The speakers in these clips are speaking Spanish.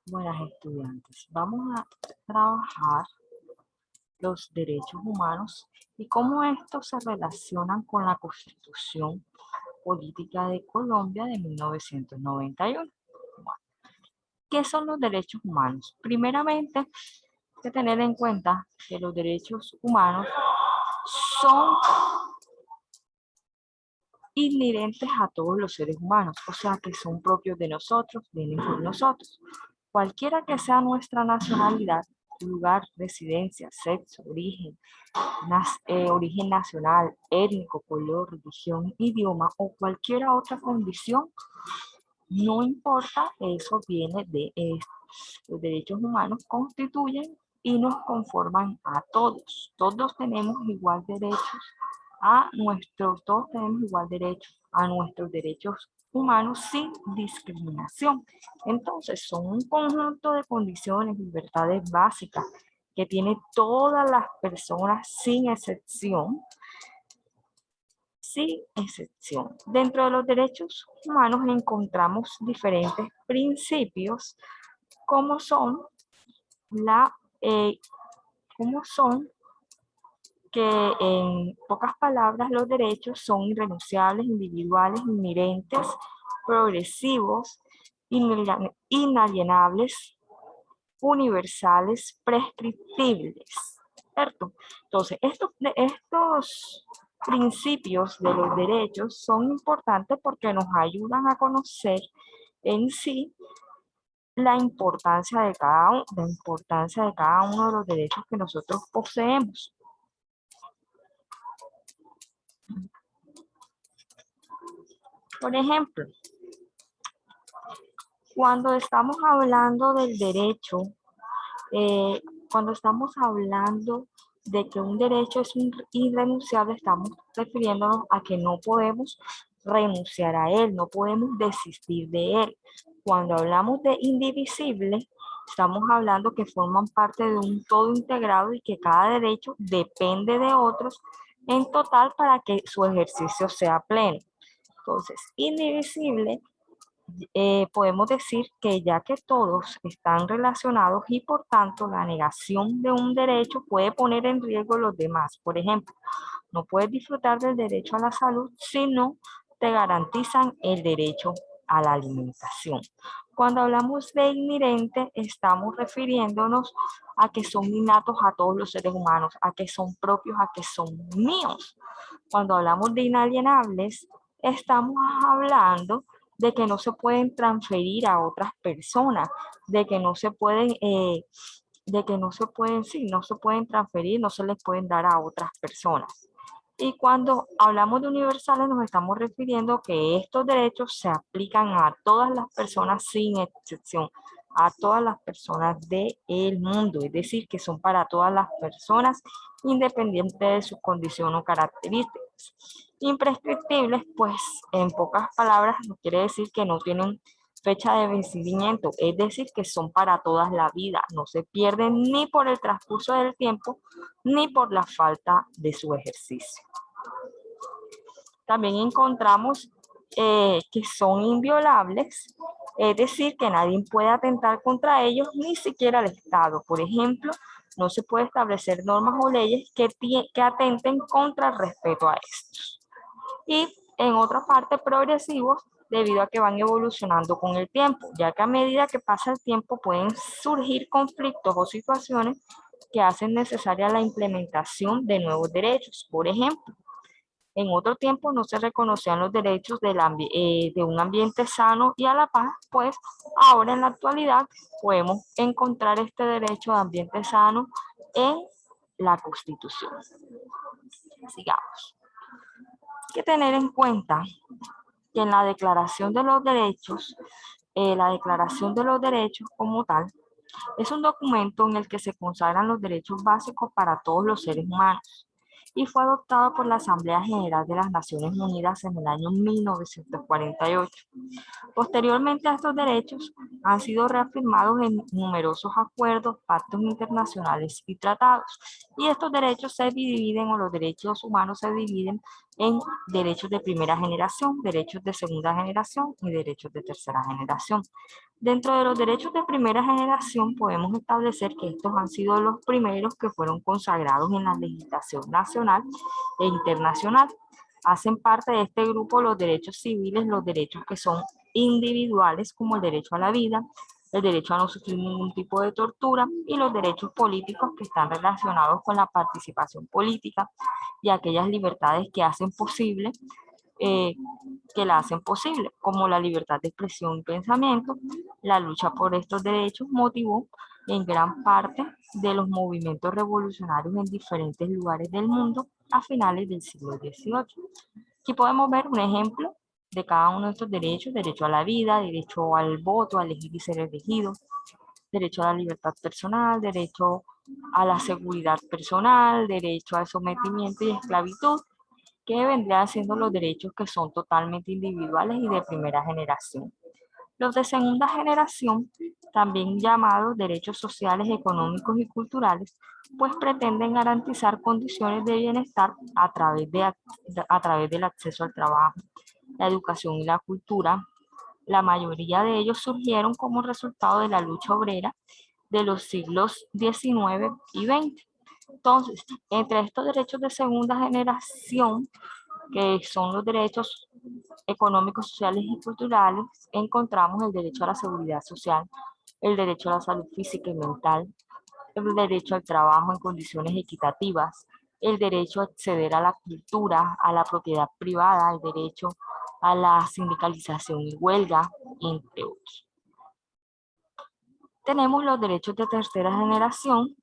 Buenas estudiantes, vamos a trabajar los derechos humanos y cómo estos se relacionan con la Constitución Política de Colombia de 1991. Bueno, ¿qué son los derechos humanos? Primeramente, hay que tener en cuenta que los derechos humanos son inherentes a todos los seres humanos, o sea que son propios de nosotros, vienen por nosotros. Cualquiera que sea nuestra nacionalidad, lugar, residencia, sexo, origen nacional, étnico, color, religión, idioma o cualquier otra condición, no importa, eso viene de los derechos humanos constituyen y nos conforman a todos. Todos tenemos igual derechos todos tenemos igual derecho a nuestros derechos humanos sin discriminación. Entonces, son un conjunto de condiciones, libertades básicas que tienen todas las personas sin excepción. Sin excepción. Dentro de los derechos humanos encontramos diferentes principios como son la, eh, como son que en pocas palabras los derechos son irrenunciables, individuales, inherentes, progresivos, inalienables, universales, prescriptibles, ¿cierto? Entonces, estos principios de los derechos son importantes porque nos ayudan a conocer en sí la importancia de cada uno de los derechos que nosotros poseemos. Por ejemplo, cuando estamos hablando del derecho, cuando estamos hablando de que un derecho es irrenunciable, estamos refiriéndonos a que no podemos renunciar a él, no podemos desistir de él. Cuando hablamos de indivisible, estamos hablando que forman parte de un todo integrado y que cada derecho depende de otros en total para que su ejercicio sea pleno. Entonces, indivisible podemos decir que ya que todos están relacionados y por tanto la negación de un derecho puede poner en riesgo los demás. Por ejemplo, no puedes disfrutar del derecho a la salud si no te garantizan el derecho a la alimentación. Cuando hablamos de inherente, estamos refiriéndonos a que son innatos a todos los seres humanos, a que son propios, a que son míos. Cuando hablamos de inalienables, estamos hablando de que no se pueden transferir a otras personas, de que no se pueden, sí, no se pueden transferir, no se les pueden dar a otras personas. Y cuando hablamos de universales nos estamos refiriendo que estos derechos se aplican a todas las personas sin excepción, a todas las personas del mundo, es decir, que son para todas las personas independiente de su condición o características. Imprescriptibles, pues en pocas palabras, no quiere decir que no tienen fecha de vencimiento, es decir, que son para toda la vida, no se pierden ni por el transcurso del tiempo ni por la falta de su ejercicio. También encontramos que son inviolables, es decir, que nadie puede atentar contra ellos, ni siquiera el Estado. Por ejemplo, no se puede establecer normas o leyes que atenten contra el respeto a estos. Y en otra parte, progresivos, debido a que van evolucionando con el tiempo, ya que a medida que pasa el tiempo pueden surgir conflictos o situaciones que hacen necesaria la implementación de nuevos derechos. Por ejemplo, en otro tiempo no se reconocían los derechos de un ambiente sano y a la paz, pues ahora en la actualidad podemos encontrar este derecho de ambiente sano en la Constitución. Sigamos. Hay que tener en cuenta que en la Declaración de los Derechos, como tal, es un documento en el que se consagran los derechos básicos para todos los seres humanos y fue adoptado por la Asamblea General de las Naciones Unidas en el año 1948. Posteriormente a estos derechos han sido reafirmados en numerosos acuerdos, pactos internacionales y tratados. Y estos derechos se dividen, o los derechos humanos se dividen en derechos de primera generación, derechos de segunda generación y derechos de tercera generación. Dentro de los derechos de primera generación podemos establecer que estos han sido los primeros que fueron consagrados en la legislación nacional e internacional. Hacen parte de este grupo los derechos civiles, los derechos que son individuales, como el derecho a la vida, el derecho a no sufrir ningún tipo de tortura, y los derechos políticos que están relacionados con la participación política y aquellas libertades que hacen posible eh, que la hacen posible, como la libertad de expresión y pensamiento. La lucha por estos derechos motivó en gran parte de los movimientos revolucionarios en diferentes lugares del mundo a finales del siglo XVIII. Aquí podemos ver un ejemplo de cada uno de estos derechos: derecho a la vida, derecho al voto, a elegir y ser elegido, derecho a la libertad personal, derecho a la seguridad personal, derecho al sometimiento y esclavitud, que vendrían siendo los derechos que son totalmente individuales y de primera generación. Los de segunda generación, también llamados derechos sociales, económicos y culturales, pues pretenden garantizar condiciones de bienestar a través del acceso al trabajo, la educación y la cultura. La mayoría de ellos surgieron como resultado de la lucha obrera de los siglos XIX y XX. Entonces, entre estos derechos de segunda generación, que son los derechos económicos, sociales y culturales, encontramos el derecho a la seguridad social, el derecho a la salud física y mental, el derecho al trabajo en condiciones equitativas, el derecho a acceder a la cultura, a la propiedad privada, el derecho a la sindicalización y huelga, entre otros. Tenemos los derechos de tercera generación,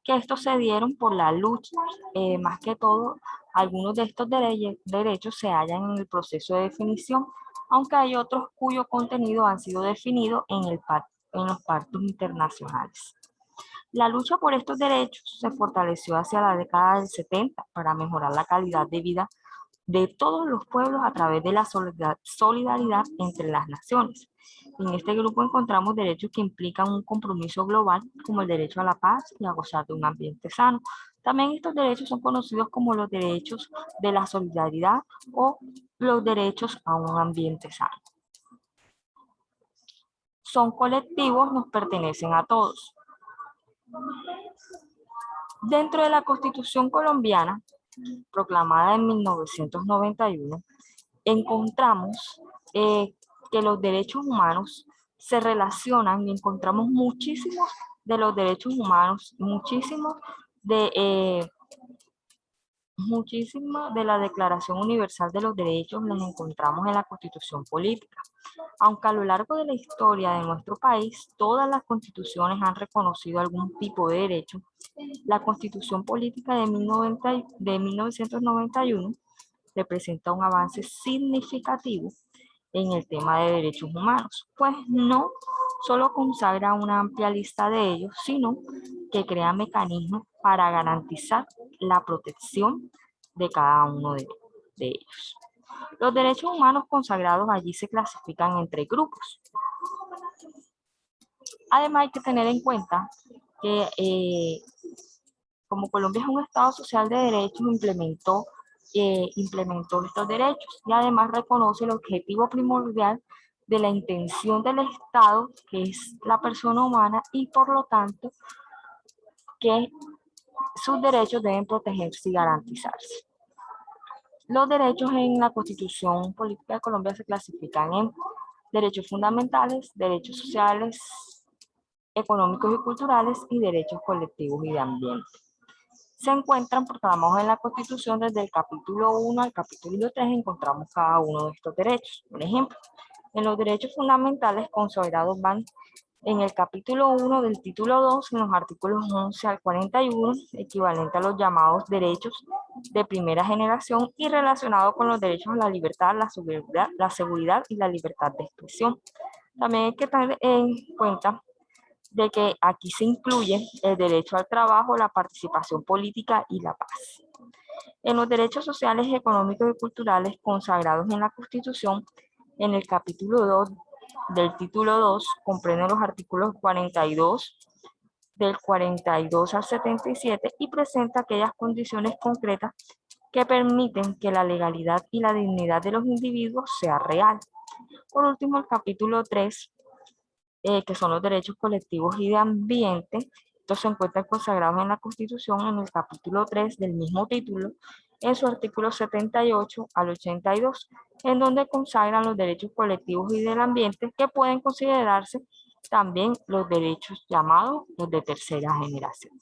que estos se dieron por la lucha. Más que todo, algunos de estos derechos se hallan en el proceso de definición, aunque hay otros cuyo contenido han sido definidos en los pactos internacionales. La lucha por estos derechos se fortaleció hacia la década del 70 para mejorar la calidad de vida de todos los pueblos a través de la solidaridad entre las naciones. En este grupo encontramos derechos que implican un compromiso global, como el derecho a la paz y a gozar de un ambiente sano. También estos derechos son conocidos como los derechos de la solidaridad o los derechos a un ambiente sano. Son colectivos, nos pertenecen a todos. Dentro de la Constitución colombiana, proclamada en 1991, encontramos que los derechos humanos se relacionan, y encontramos muchísimos de los derechos humanos, de, muchísimas de la Declaración Universal de los Derechos las encontramos en la Constitución Política. Aunque a lo largo de la historia de nuestro país todas las constituciones han reconocido algún tipo de derecho, la Constitución Política de 1991 representa un avance significativo en el tema de derechos humanos, pues no solo consagra una amplia lista de ellos, sino que crea mecanismos para garantizar la protección de cada uno de ellos. Los derechos humanos consagrados allí se clasifican en tres grupos. Además, hay que tener en cuenta que como Colombia es un Estado social de derechos, implementó estos derechos, y además reconoce el objetivo primordial de la intención del Estado, que es la persona humana, y por lo tanto que sus derechos deben protegerse y garantizarse. Los derechos en la Constitución Política de Colombia se clasifican en derechos fundamentales, derechos sociales, económicos y culturales, y derechos colectivos y de ambiente. Se encuentran proclamados en la Constitución. Desde el capítulo 1 al capítulo 3 encontramos cada uno de estos derechos. Por ejemplo, en los derechos fundamentales consagrados van en el capítulo 1 del título 2, en los artículos 11 al 41, equivalente a los llamados derechos de primera generación y relacionado con los derechos a la libertad, la seguridad y la libertad de expresión. También hay que tener en cuenta de que aquí se incluye el derecho al trabajo, la participación política y la paz. En los derechos sociales, económicos y culturales consagrados en la Constitución, en el capítulo 2 del título 2 comprende los artículos 42, del 42 al 77 y presenta aquellas condiciones concretas que permiten que la legalidad y la dignidad de los individuos sea real. Por último, el capítulo 3, que son los derechos colectivos y de ambiente. Estos se encuentran consagrados en la Constitución en el capítulo 3 del mismo título, en su artículo 78 al 82, en donde consagran los derechos colectivos y del ambiente, que pueden considerarse también los derechos llamados los de tercera generación.